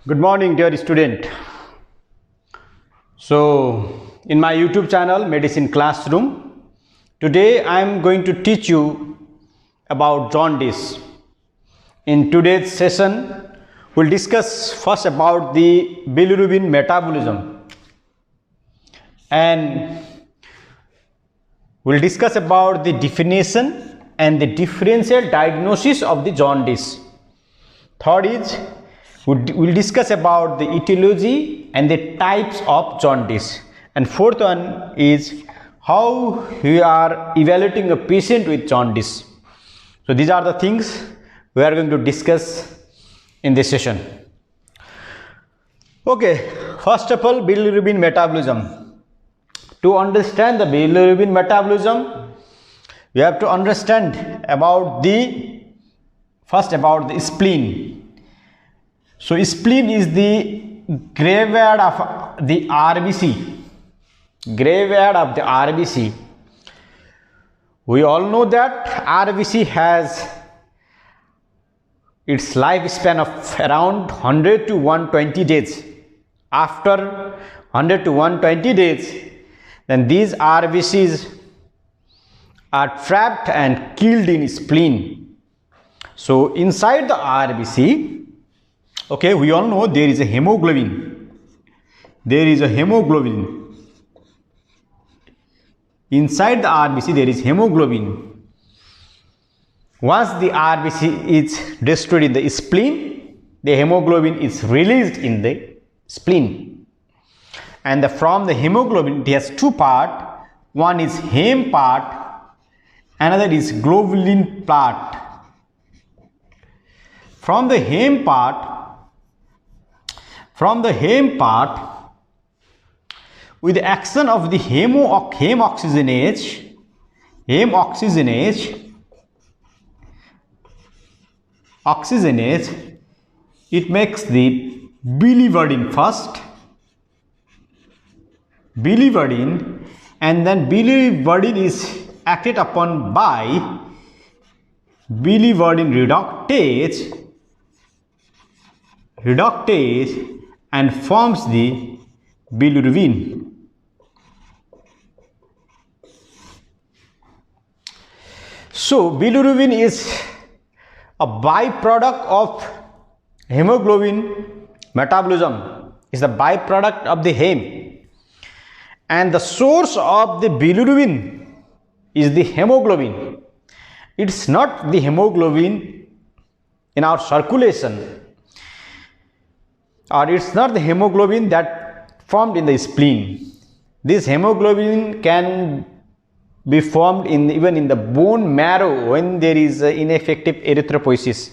Good morning, dear student. So, in my YouTube channel, Medicine Classroom, today I am going to teach you about jaundice. In today's session, we'll discuss first about the bilirubin metabolism, and we'll discuss about the definition and the differential diagnosis of the jaundice. Third is we'll discuss about the etiology and the types of jaundice, and fourth one is how we are evaluating a patient with jaundice. So these are the things we are going to discuss in this session. Okay, first of all, bilirubin metabolism. To understand the bilirubin metabolism, we have to understand about the spleen. So spleen is the graveyard of the RBC. Graveyard of the RBC. We all know that RBC has its lifespan of around 100 to 120 days. After 100 to 120 days, then these RBCs are trapped and killed in spleen. So inside the RBC, okay, we all know there is a hemoglobin. There is a hemoglobin. Inside the RBC, there is hemoglobin. Once the RBC is destroyed in the spleen, the hemoglobin is released in the spleen. And from the hemoglobin, it has two parts. One is heme part, another is globulin part. From the heme part, with the action of the heme oxygenase, it makes the biliverdin first, and then biliverdin is acted upon by biliverdin reductase and forms the bilirubin. So bilirubin is a byproduct of hemoglobin metabolism, is the byproduct of the heme, and the source of the bilirubin is the hemoglobin. It's not the hemoglobin in our circulation, or it's not the hemoglobin that formed in the spleen. This hemoglobin can be formed even in the bone marrow when there is ineffective erythropoiesis,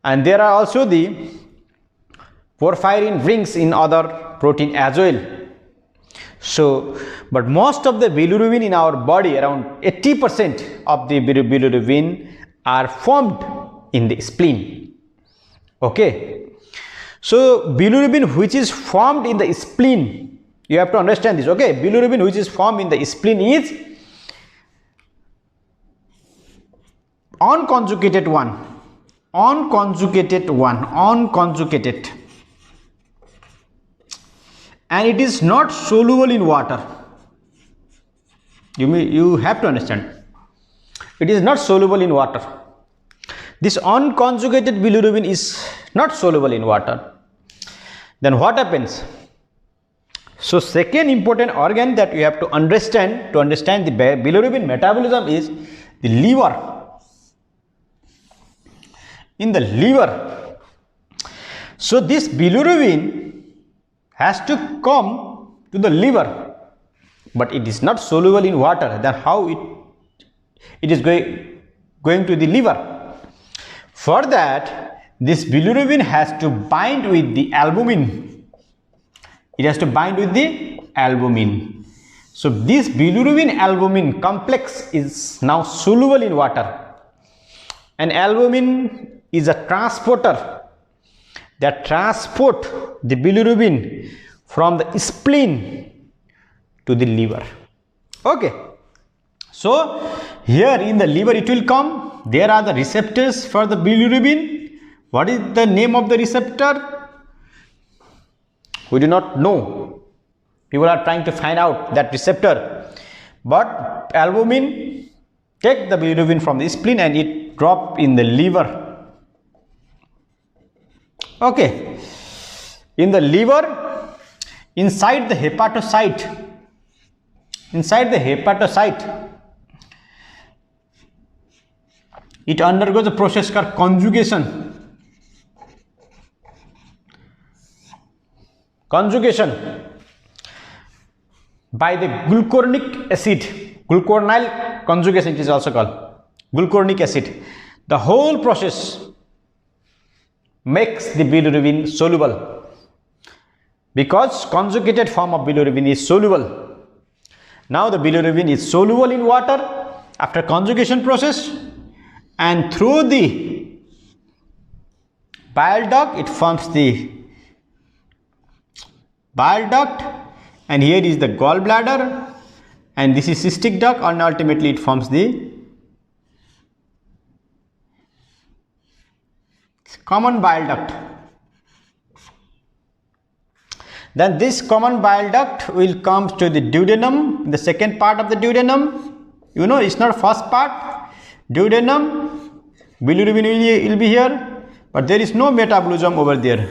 and there are also the porphyrin rings in other protein as well. So, but most of the bilirubin in our body, around 80% of the bilirubin, are formed in the spleen. Okay. So bilirubin which is formed in the spleen, you have to understand this. Okay, bilirubin which is formed in the spleen is unconjugated, and it is not soluble in water. You have to understand, it is not soluble in water. This unconjugated bilirubin is not soluble in water. Then what happens? So second important organ that you have to understand the bilirubin metabolism is the liver. In the liver, so this bilirubin has to come to the liver, but it is not soluble in water. Then how it is going to the liver? For that, this bilirubin has to bind with the albumin. It has to bind with the albumin. So this bilirubin albumin complex is now soluble in water, and albumin is a transporter that transport the bilirubin from the spleen to the liver. Okay. So here in the liver it will come. There are the receptors for the bilirubin. What is the name of the receptor? We do not know. People are trying to find out that receptor, but albumin take the bilirubin from the spleen and it drop in the liver. Okay, in the liver, inside the hepatocyte, it undergoes a process called conjugation. By the glucuronic acid, glucuronyl conjugation it is also called, glucuronic acid. The whole process makes the bilirubin soluble, because conjugated form of bilirubin is soluble. Now the bilirubin is soluble in water after conjugation process, and through the bile duct it forms the bile duct, and here is the gallbladder, and this is cystic duct, and ultimately it forms the common bile duct. Then this common bile duct will come to the duodenum, the second part of the duodenum. You know, it's not first part. Duodenum, bilirubin will be here, but there is no metabolism over there.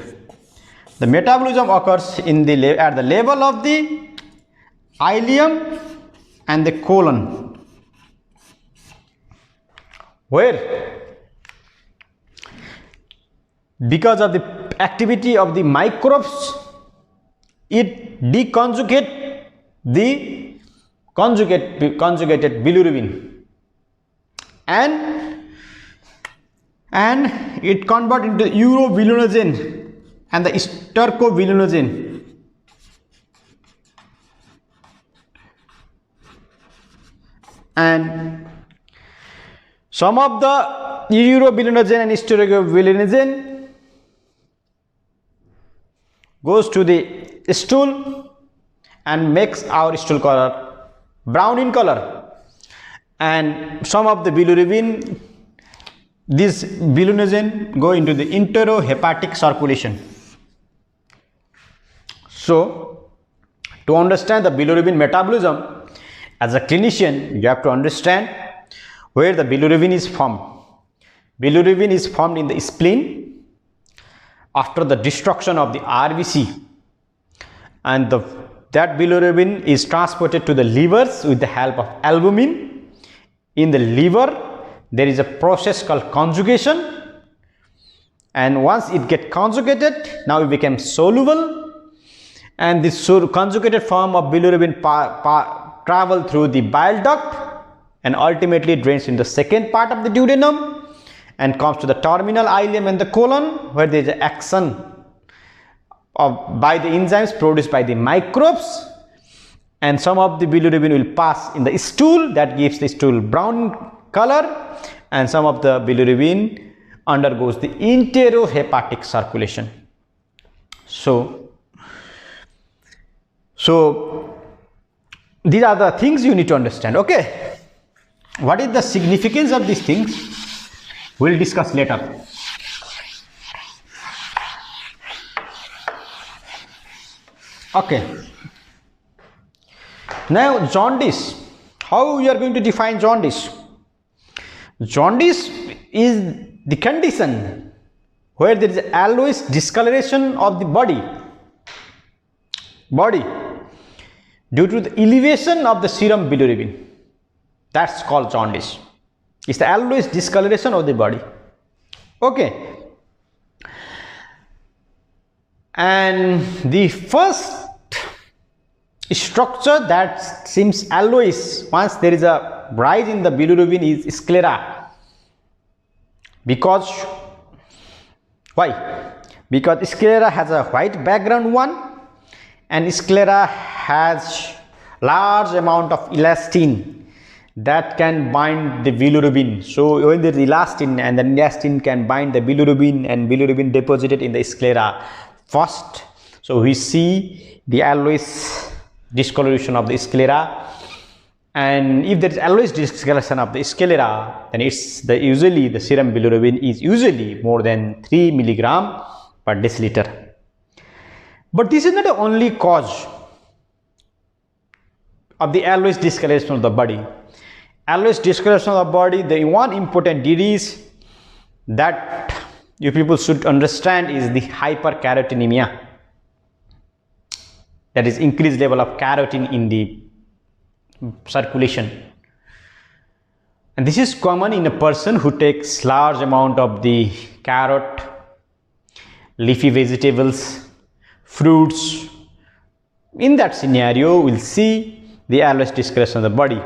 The metabolism occurs in the at the level of the ileum and the colon, where because of the activity of the microbes, it deconjugate the conjugated bilirubin, and it convert into urobilinogen and the stercobilinogen, and some of the urobilinogen and stercobilinogen goes to the stool and makes our stool color brown in color, and some of the bilirubin, this bilinogen, go into the enterohepatic circulation. So to understand the bilirubin metabolism, as a clinician you have to understand where the bilirubin is formed. Bilirubin is formed in the spleen after the destruction of the RBC, and that bilirubin is transported to the livers with the help of albumin. In the liver there is a process called conjugation, and once it gets conjugated, now it becomes soluble, and this conjugated form of bilirubin travel through the bile duct and ultimately drains in the second part of the duodenum and comes to the terminal ileum and the colon, where there is action by the enzymes produced by the microbes, and some of the bilirubin will pass in the stool, that gives the stool brown color, and some of the bilirubin undergoes the enterohepatic circulation. So these are the things you need to understand. Okay, what is the significance of these things? We'll discuss later. Okay, now jaundice. How you are going to define jaundice? Jaundice is the condition where there is always discoloration of the body due to the elevation of the serum bilirubin. That's called jaundice. It's the always discoloration of the body. Okay, and the first structure that seems always once there is a rise in the bilirubin is sclera. Because why? Because sclera has a white background one, and sclera has large amount of elastin that can bind the bilirubin. So when there is elastin, and the elastin can bind the bilirubin, and bilirubin deposited in the sclera first. So we see the always discoloration of the sclera, And if there is always discoloration of the sclera, then usually the serum bilirubin is usually more than 3 milligram per deciliter. But this is not the only cause of the always discoloration of the body. Always discoloration of the body, the one important disease that you people should understand is the hypercarotenemia. That is increased level of carotene in the circulation. And this is common in a person who takes large amount of the carrot, leafy vegetables, fruits. In that scenario, we'll see the always discoloration of the body.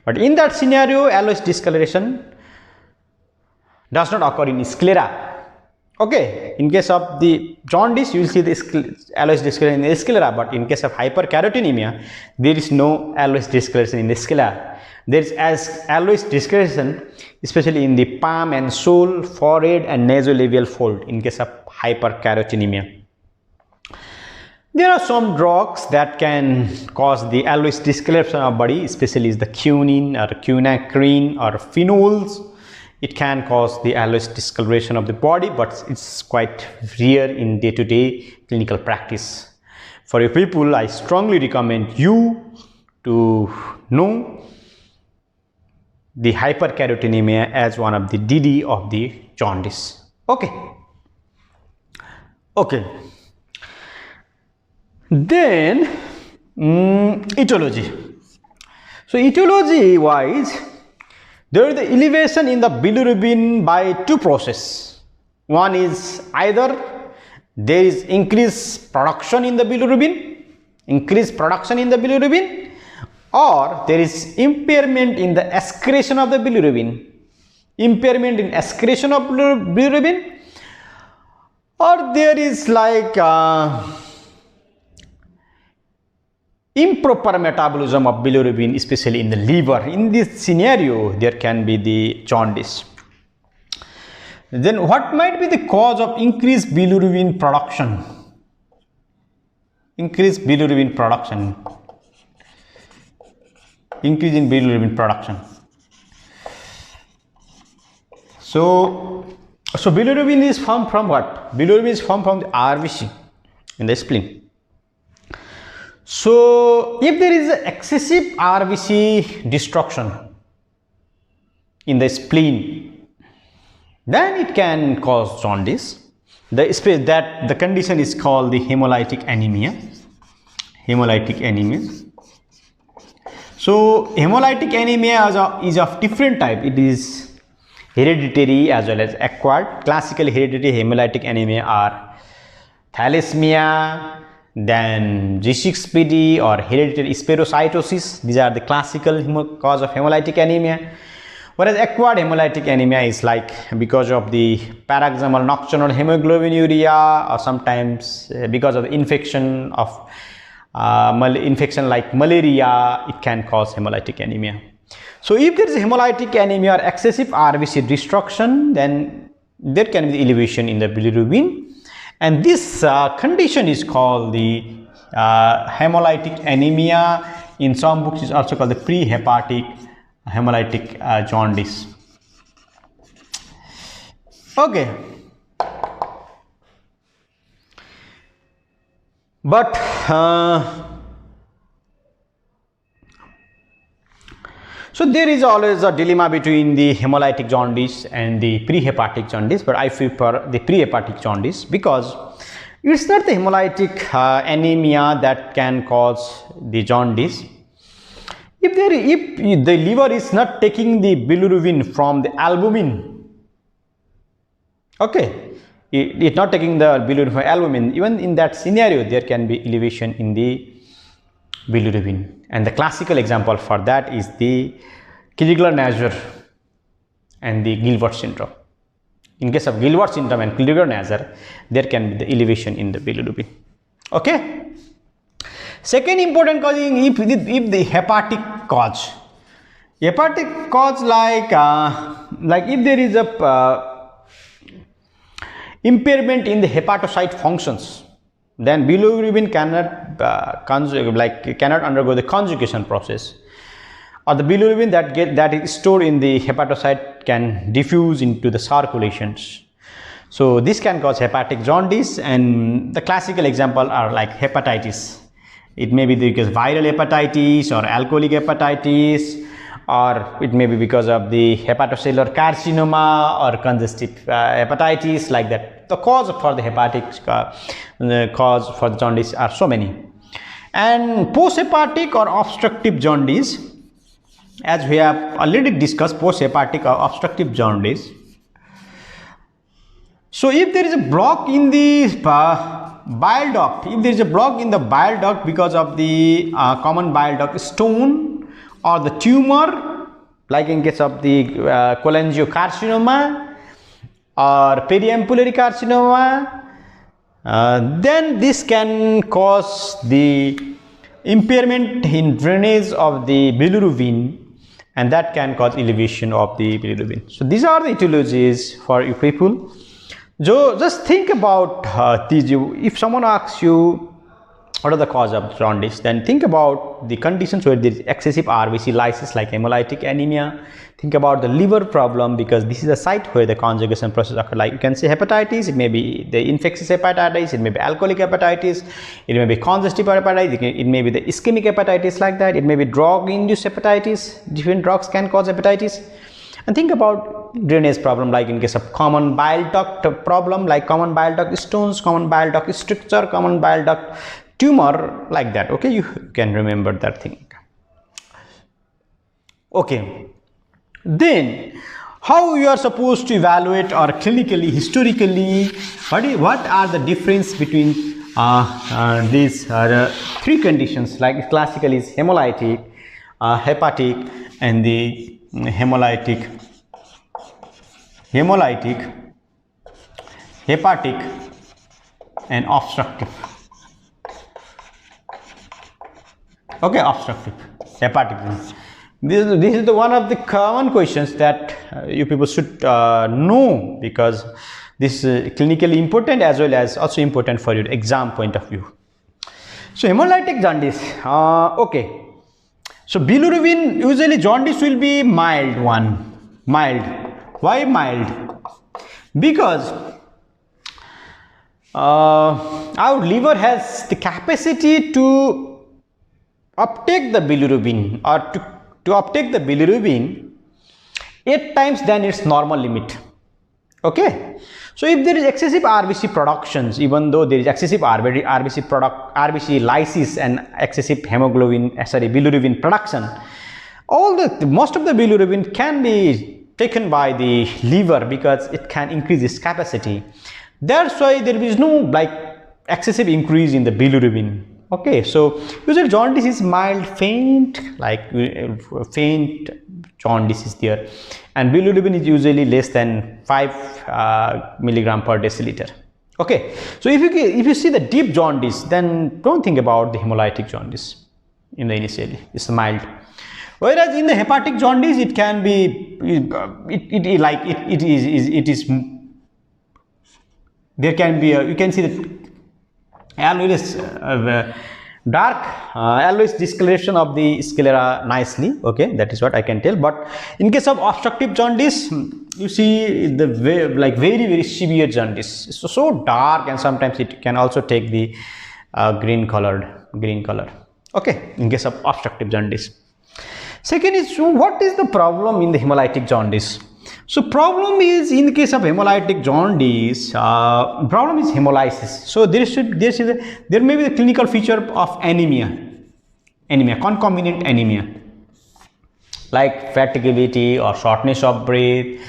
But in that scenario, always discoloration does not occur in sclera. Okay, in case of the jaundice, you will see the alloys discoloration in the sclera, but in case of hypercarotenemia, there is no alloys discoloration in the sclera. There is alloys discoloration especially in the palm and sole, forehead and nasolabial fold in case of hypercarotenemia. There are some drugs that can cause the alloys discoloration of body, especially the quinine or quinacrine or phenols. It can cause the alloys discoloration of the body, but it's quite rare in day-to-day clinical practice. For you people, I strongly recommend you to know the hypercarotenemia as one of the DD of the jaundice. Okay. Then etiology. So etiology wise, there is the elevation in the bilirubin by two processes. One is either there is increased production in the bilirubin, or there is impairment in the excretion of the bilirubin, or there is like improper metabolism of bilirubin, especially in the liver. In this scenario, there can be the jaundice. Then what might be the cause of increased bilirubin production? Increase in bilirubin production. So bilirubin is formed from what? Bilirubin is formed from the RBC in the spleen. So if there is excessive RBC destruction in the spleen, then it can cause jaundice. The condition is called the hemolytic anemia. So hemolytic anemia is of different type. It is hereditary as well as acquired. Classical hereditary hemolytic anemia are thalassemia, then G6PD or hereditary spherocytosis. These are the classical cause of hemolytic anemia. Whereas acquired hemolytic anemia is like because of the paroxysmal nocturnal hemoglobinuria, or sometimes because of the infection like malaria, it can cause hemolytic anemia. So if there is hemolytic anemia or excessive RBC destruction, then there can be elevation in the bilirubin, and this condition is called the hemolytic anemia. In some books, is also called the pre-hepatic hemolytic jaundice. Okay, but so there is always a dilemma between the hemolytic jaundice and the pre-hepatic jaundice, but I prefer the pre-hepatic jaundice because it's not the hemolytic anemia that can cause the jaundice. If the liver is not taking the bilirubin from the albumin, okay, it's not taking the bilirubin from albumin, even in that scenario there can be elevation in the bilirubin, and the classical example for that is the Crigler-Najjar and the Gilbert syndrome. In case of Gilbert syndrome and Crigler-Najjar, there can be the elevation in the bilirubin. Okay. Second important cause is if the hepatic cause like if there is a impairment in the hepatocyte functions, then bilirubin cannot undergo the conjugation process, or the bilirubin that is stored in the hepatocyte can diffuse into the circulations. So this can cause hepatic jaundice, and the classical example are like hepatitis. It may be because viral hepatitis or alcoholic hepatitis, or it may be because of the hepatocellular carcinoma or congestive hepatitis, like that. The cause for the hepatic cause for the jaundice are so many. And post-hepatic or obstructive jaundice, as we have already discussed, post-hepatic or obstructive jaundice. So if there is a block in the bile duct, if there is a block in the bile duct because of the common bile duct stone or the tumor, like in case of the cholangiocarcinoma or periampullary carcinoma, then this can cause the impairment in drainage of the bilirubin, and that can cause elevation of the bilirubin. So these are the etiologies for you people. So just think about these. If someone asks you what are the cause of jaundice, then think about the conditions where there is excessive RBC lysis like hemolytic anemia. Think about the liver problem, because this is the site where the conjugation process occurs. Like you can say hepatitis, it may be the infectious hepatitis, it may be alcoholic hepatitis, it may be congestive hepatitis, it may be the ischemic hepatitis, like that. It may be drug-induced hepatitis. Different drugs can cause hepatitis. And think about drainage problem, like in case of common bile duct problem, like common bile duct stones, common bile duct stricture, common bile duct tumor, like that. Okay, you can remember that thing. Okay, then how you are supposed to evaluate, or clinically, historically, what are the difference between these three conditions, like classical is hemolytic, hepatic, and the hemolytic, hepatic, and obstructive. Okay, obstructive, hepatic. This is the one of the common questions that you people should know, because this is clinically important as well as also important for your exam point of view. So hemolytic jaundice, okay. So bilirubin, usually jaundice will be mild one. Mild. Why mild? Because our liver has the capacity to uptake the bilirubin, or to uptake the bilirubin 8 times than its normal limit. Okay. So if there is excessive RBC productions, even though there is excessive RBC lysis and excessive bilirubin production, most of the bilirubin can be taken by the liver because it can increase its capacity. That's why there is no like excessive increase in the bilirubin. Okay, so usually jaundice is mild, faint, like faint jaundice is there, and bilirubin is usually less than 5 milligram per deciliter. Okay, so if you see the deep jaundice, then don't think about the hemolytic jaundice in the initially, it's mild. Whereas in the hepatic jaundice, it can be there can be you can see the alveolus dark alveolus discoloration of the sclera nicely. Okay, that is what I can tell. But in case of obstructive jaundice, you see the very severe jaundice. It's so dark, and sometimes it can also take the green color. Okay, in case of obstructive jaundice. Second is, so what is the problem in the hemolytic jaundice? So problem is, in the case of hemolytic jaundice, problem is hemolysis. So there may be the clinical feature of anemia, concomitant anemia, like fatigability or shortness of breath.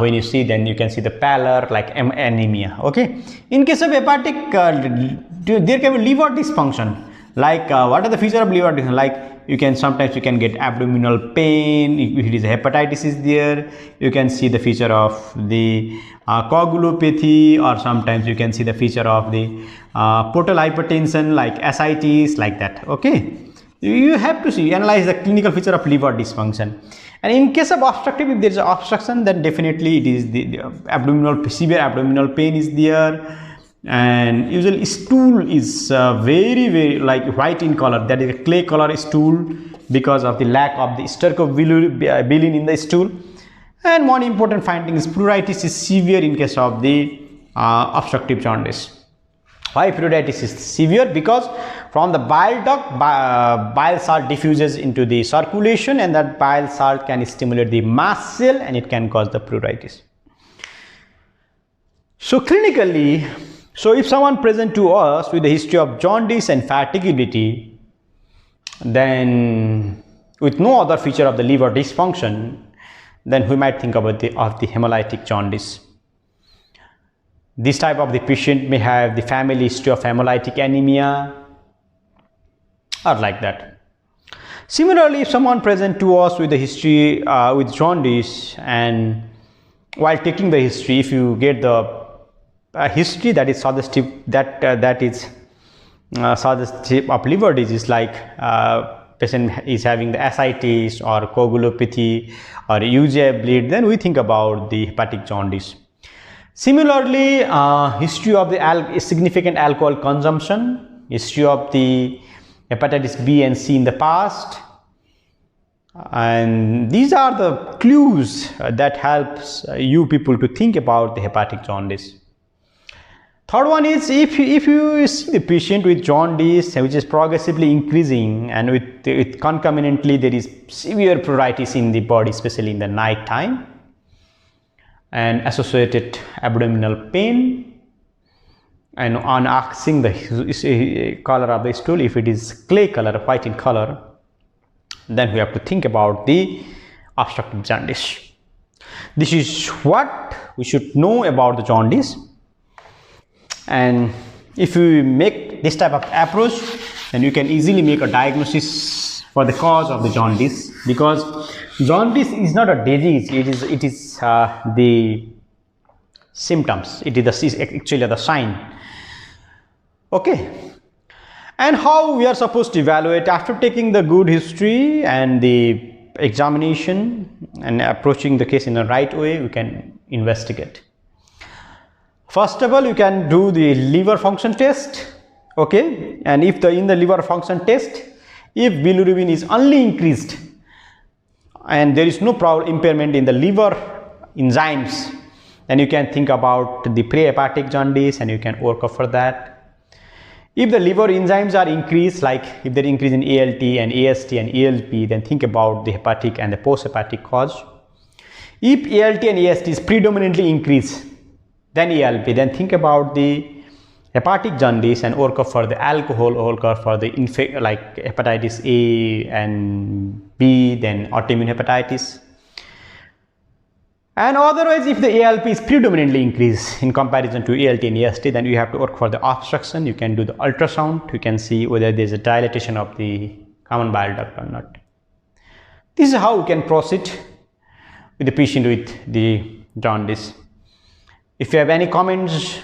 When you see, then you can see the pallor, like anemia. Okay. In case of hepatic, there can be liver dysfunction. Like what are the features of liver dysfunction? Like sometimes you can get abdominal pain. If it is hepatitis is there, you can see the feature of the coagulopathy, or sometimes you can see the feature of the portal hypertension, like ascites, like that. Okay, you have to analyze the clinical feature of liver dysfunction. And in case of obstructive, if there is obstruction, then definitely it is the severe abdominal pain is there. and usually stool is very like white in color, that is a clay color stool because of the lack of the stercobilin in the stool. And one important finding is pruritus is severe in case of the obstructive jaundice. Why pruritus is severe? Because from the bile duct, bile salt diffuses into the circulation, and that bile salt can stimulate the mast cell and it can cause the pruritus. So clinically, so if someone present to us with a history of jaundice and fatigability, then with no other feature of the liver dysfunction, then we might think about the hemolytic jaundice. This type of the patient may have the family history of hemolytic anemia or like that. Similarly, if someone present to us with a history with jaundice, and while taking the history, if you get the history that is suggestive suggestive of liver disease, like patient is having the ascites or coagulopathy or UGI bleed, then we think about the hepatic jaundice. Similarly, history of the significant alcohol consumption, history of the hepatitis B and C in the past, and these are the clues that helps you people to think about the hepatic jaundice. Third one is, if you see the patient with jaundice which is progressively increasing, and with concomitantly there is severe pruritus in the body, especially in the night time, and associated abdominal pain, and on asking the color of the stool, if it is clay color, white in color, then we have to think about the obstructive jaundice. This is what we should know about the jaundice. And if you make this type of approach, then you can easily make a diagnosis for the cause of the jaundice, because jaundice is not a disease, it is the symptoms, it is actually the sign. Okay, and how we are supposed to evaluate after taking the good history and the examination and approaching the case in the right way? We can investigate. First of all, you can do the liver function test. Okay, and if in the liver function test, if bilirubin is only increased and there is no impairment in the liver enzymes, then you can think about the pre-hepatic jaundice and you can work up for that. If the liver enzymes are increased, like if they increase in ALT and AST and ALP, then think about the hepatic and the post-hepatic cause. If ALT and AST is predominantly increased, then ALP, then think about the hepatic jaundice and work up for the alcohol, work up for the like hepatitis A and B, then autoimmune hepatitis. And otherwise, if the ALP is predominantly increased in comparison to ALT and AST, then you have to work for the obstruction. You can do the ultrasound, you can see whether there is a dilatation of the common bile duct or not. This is how we can proceed with the patient with the jaundice. If you have any comments,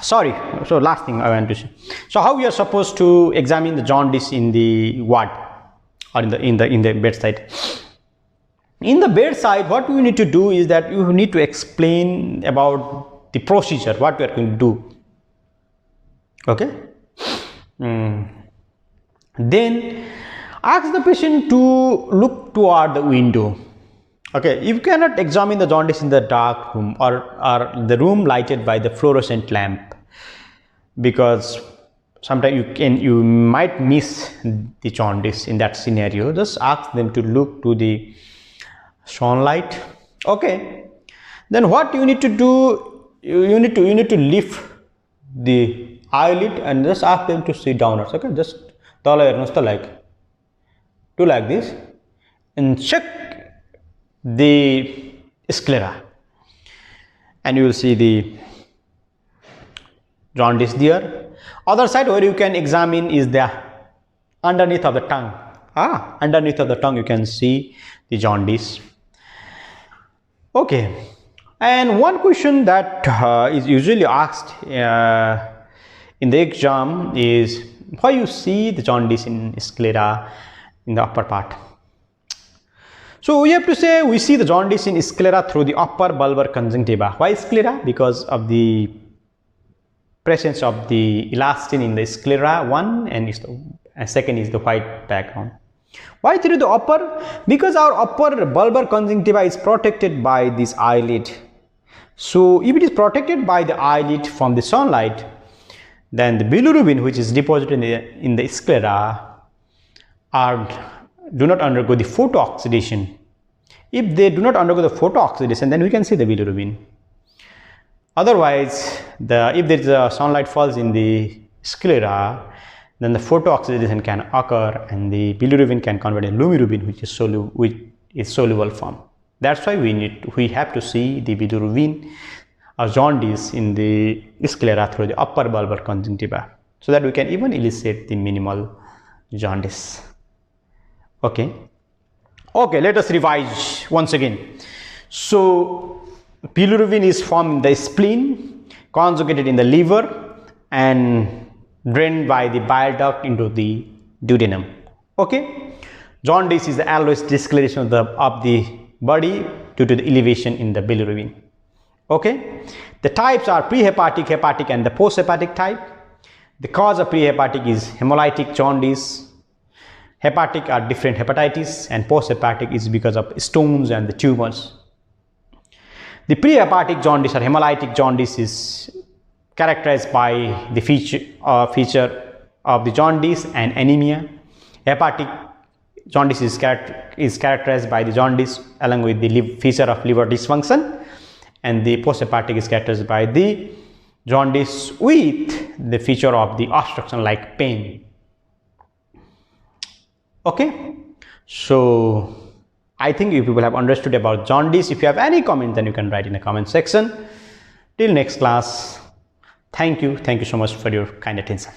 sorry, so last thing I want to say. So how we are supposed to examine the jaundice in the ward or in the bedside? In the bedside, what we need to do is that you need to explain about the procedure, what we are going to do. Okay. Then ask the patient to look toward the window. Okay, you cannot examine the jaundice in the dark room or the room lighted by the fluorescent lamp, because sometimes you might miss the jaundice in that scenario. Just ask them to look to the sunlight. Okay, then what you need to do, you need to lift the eyelid and just ask them to sit downwards. Okay, just do like this and check the sclera, and you will see the jaundice there. Other side where you can examine is the underneath of the tongue. Underneath of the tongue you can see the jaundice. Okay, and one question that is usually asked in the exam is why you see the jaundice in sclera in the upper part. So we have to say we see the jaundice in sclera through the upper bulbar conjunctiva. Why sclera? Because of the presence of the elastin in the sclera, one, and second is the white background. Why through the upper? Because our upper bulbar conjunctiva is protected by this eyelid. So if it is protected by the eyelid from the sunlight, then the bilirubin, which is deposited in the sclera, do not undergo the photooxidation. If they do not undergo the photooxidation, then we can see the bilirubin. Otherwise, if there is a sunlight falls in the sclera, then the photooxidation can occur and the bilirubin can convert in lumirubin, which is soluble form. That's why we have to see the bilirubin or jaundice in the sclera through the upper bulbar conjunctiva, so that we can even elicit the minimal jaundice. Okay, let us revise once again. So bilirubin is formed in the spleen, conjugated in the liver, and drained by the bile duct into the duodenum. Okay, jaundice is the always discoloration of the body due to the elevation in the bilirubin. Okay, the types are prehepatic, hepatic, and the posthepatic type. The cause of prehepatic is hemolytic jaundice. Hepatic are different hepatitis, and posthepatic is because of stones and the tumors. The prehepatic jaundice or hemolytic jaundice is characterized by the feature of the jaundice and anemia. Hepatic jaundice is characterized by the jaundice along with the feature of liver dysfunction, and the posthepatic is characterized by the jaundice with the feature of the obstruction like pain. Okay, so I think you people have understood about jaundice. If you have any comment, then you can write in the comment section. Till next class, thank you so much for your kind attention.